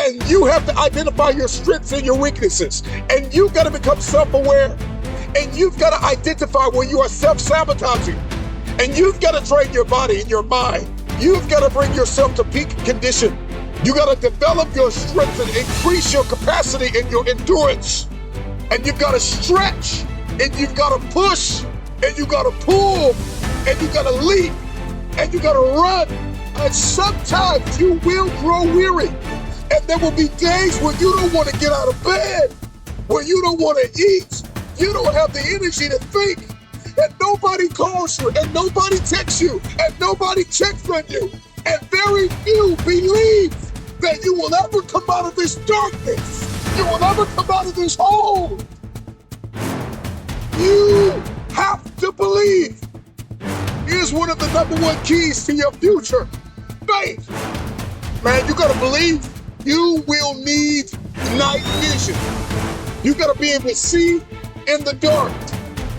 And you have to identify your strengths and your weaknesses. And you've got to become self-aware. And you've got to identify where you are self-sabotaging. And you've got to train your body and your mind. You've got to bring yourself to peak condition. You got to develop your strength and increase your capacity and your endurance. And you've got to stretch, and you've got to push, and you've got to pull, and you've got to leap, and you've got to run. And sometimes you will grow weary. And there will be days where you don't want to get out of bed, where you don't want to eat. You don't have the energy to think. And nobody calls you, and nobody texts you, and nobody checks on you. And very few believe that you will ever come out of this darkness. You will never come out of this hole. You have to believe. Here's one of the #1 keys to your future. Faith. Man, you gotta believe. You will need night vision. You gotta be able to see in the dark.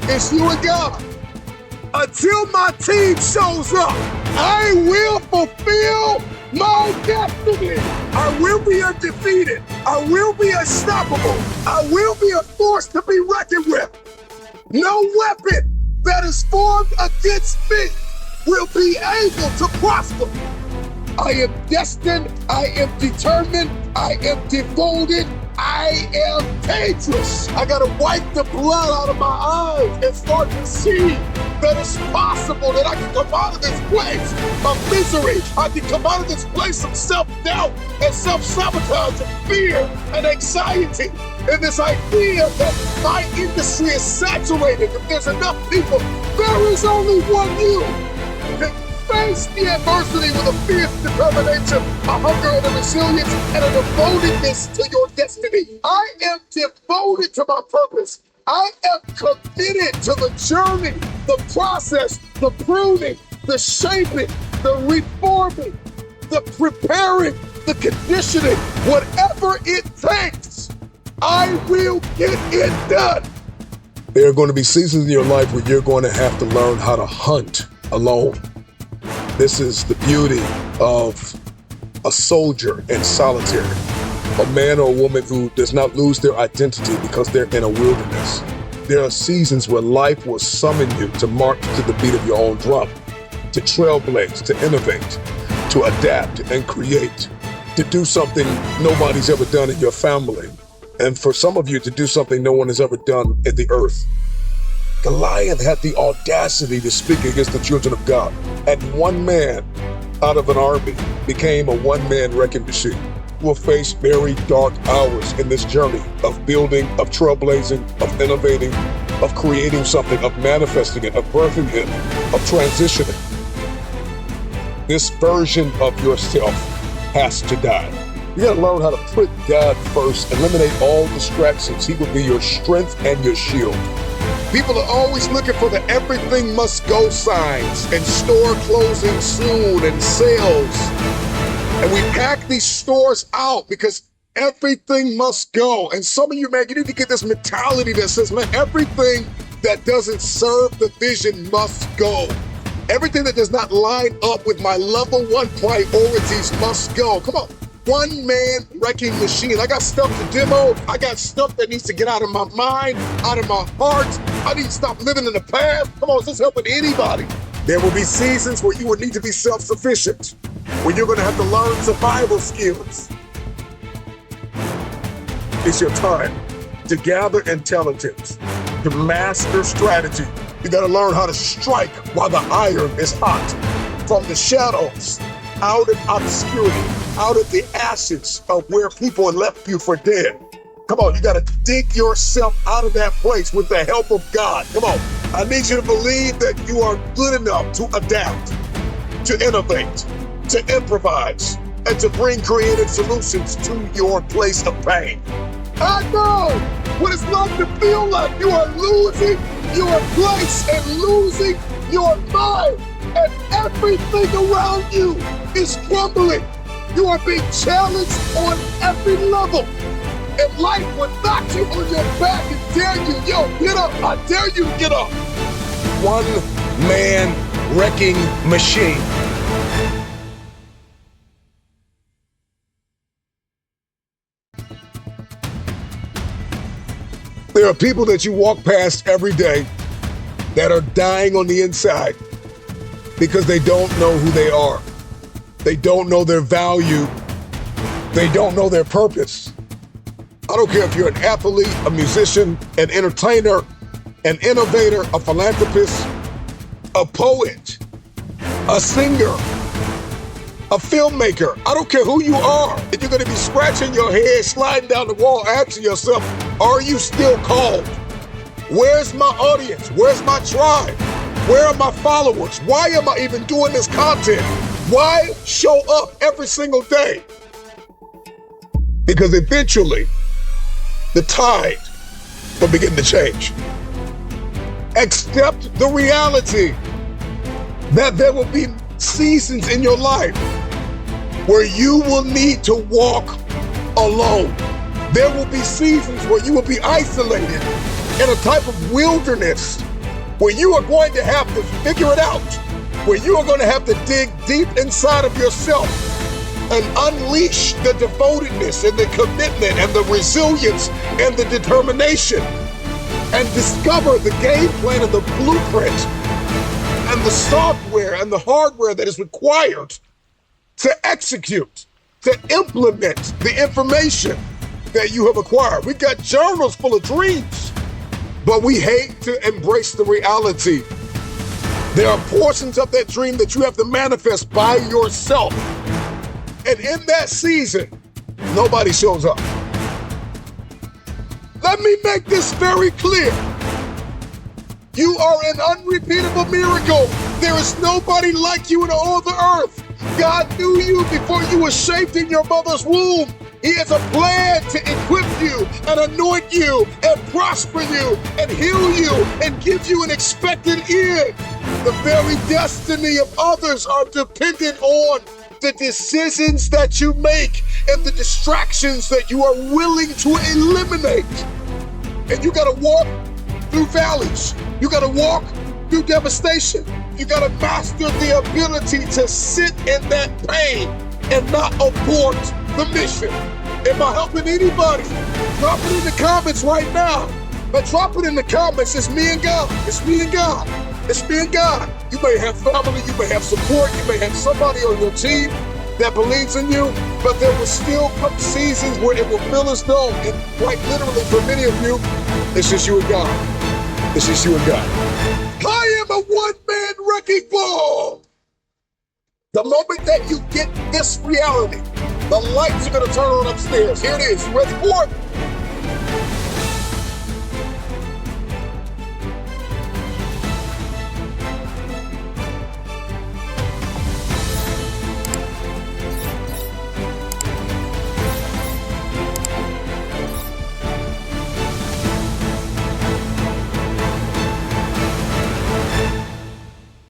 It's you and God. Until my team shows up, I will fulfill my destiny. I will be undefeated. I will be unstoppable. I will be a force to be reckoned with. No weapon that is formed against me will be able to prosper. I am destined. I am determined. I am devoted. I am dangerous. I gotta wipe the blood out of my eyes and start to see that it's possible that I can come out of this place of misery. I can come out of this place of self-doubt and self-sabotage and fear and anxiety. And this idea that my industry is saturated. If there's enough people, there is only one you. Face the adversity with a fierce determination, a hunger and a resilience, and a devotedness to your destiny. I am devoted to my purpose. I am committed to the journey, the process, the pruning, the shaping, the reforming, the preparing, the conditioning, whatever it takes. I will get it done. There are going to be seasons in your life where you're going to have to learn how to hunt alone. This is the beauty of a soldier in solitary, a man or a woman who does not lose their identity because they're in a wilderness. There are seasons where life will summon you to march to the beat of your own drum, to trailblaze, to innovate, to adapt and create, to do something nobody's ever done in your family, and for some of you to do something no one has ever done in the earth. Goliath had the audacity to speak against the children of God, and one man out of an army became a one-man wrecking machine. We'll face very dark hours in this journey of building, of trailblazing, of innovating, of creating something, of manifesting it, of birthing it, of transitioning. This version of yourself has to die. You gotta learn how to put God first, eliminate all distractions. He will be your strength and your shield. People are always looking for the everything must go signs and store closing soon and sales. And we pack these stores out because everything must go. And some of you, man, you need to get this mentality that says, man, everything that doesn't serve the vision must go. Everything that does not line up with my level 1 priorities must go. Come on. One man wrecking machine. I got stuff to demo. I got stuff that needs to get out of my mind, out of my heart. I need to stop living in the past. Come on, is this helping anybody? There will be seasons where you will need to be self-sufficient, where you're going to have to learn survival skills. It's your time to gather intelligence, to master strategy. You got to learn how to strike while the iron is hot. From the shadows, out of obscurity, out of the ashes of where people have left you for dead. Come on, you gotta dig yourself out of that place with the help of God. Come on, I need you to believe that you are good enough to adapt, to innovate, to improvise, and to bring creative solutions to your place of pain. I know what it's like to feel like you are losing your place and losing your mind, and everything around you is crumbling. You are being challenged on every level. And life will knock you on your back and dare you, yo, get up. I dare you to get up. One man wrecking machine. There are people that you walk past every day that are dying on the inside because they don't know who they are. They don't know their value. They don't know their purpose. I don't care if you're an athlete, a musician, an entertainer, an innovator, a philanthropist, a poet, a singer, a filmmaker. I don't care who you are. If you're going to be scratching your head, sliding down the wall, asking yourself, are you still called? Where's my audience? Where's my tribe? Where are my followers? Why am I even doing this content? Why show up every single day? Because eventually, the tide will begin to change. Accept the reality that there will be seasons in your life where you will need to walk alone. There will be seasons where you will be isolated in a type of wilderness where you are going to have to figure it out, where you are going to have to dig deep inside of yourself and unleash the devotedness and the commitment and the resilience and the determination and discover the game plan and the blueprint and the software and the hardware that is required to execute, to implement the information that you have acquired. We've got journals full of dreams, but we hate to embrace the reality. There are portions of that dream that you have to manifest by yourself. And in that season, nobody shows up. Let me make this very clear. You are an unrepeatable miracle. There is nobody like you in all the earth. God knew you before you were shaped in your mother's womb. He has a plan to equip you and anoint you and prosper you and heal you and give you an expected end. The very destiny of others are dependent on the decisions that you make and the distractions that you are willing to eliminate. And you gotta walk through valleys. You gotta walk through devastation. You gotta master the ability to sit in that pain and not abort the mission. Am I helping anybody? Drop it in the comments right now. But drop it in the comments. It's me and God. It's me and God. It's me and God. You may have family, you may have support, you may have somebody on your team that believes in you, but there will still come seasons where it will feel as though, and quite literally for many of you, it's just you and God. It's just you and God. I am a one-man wrecking ball. The moment that you get this reality, the lights are going to turn on upstairs. Here it is. You ready for it?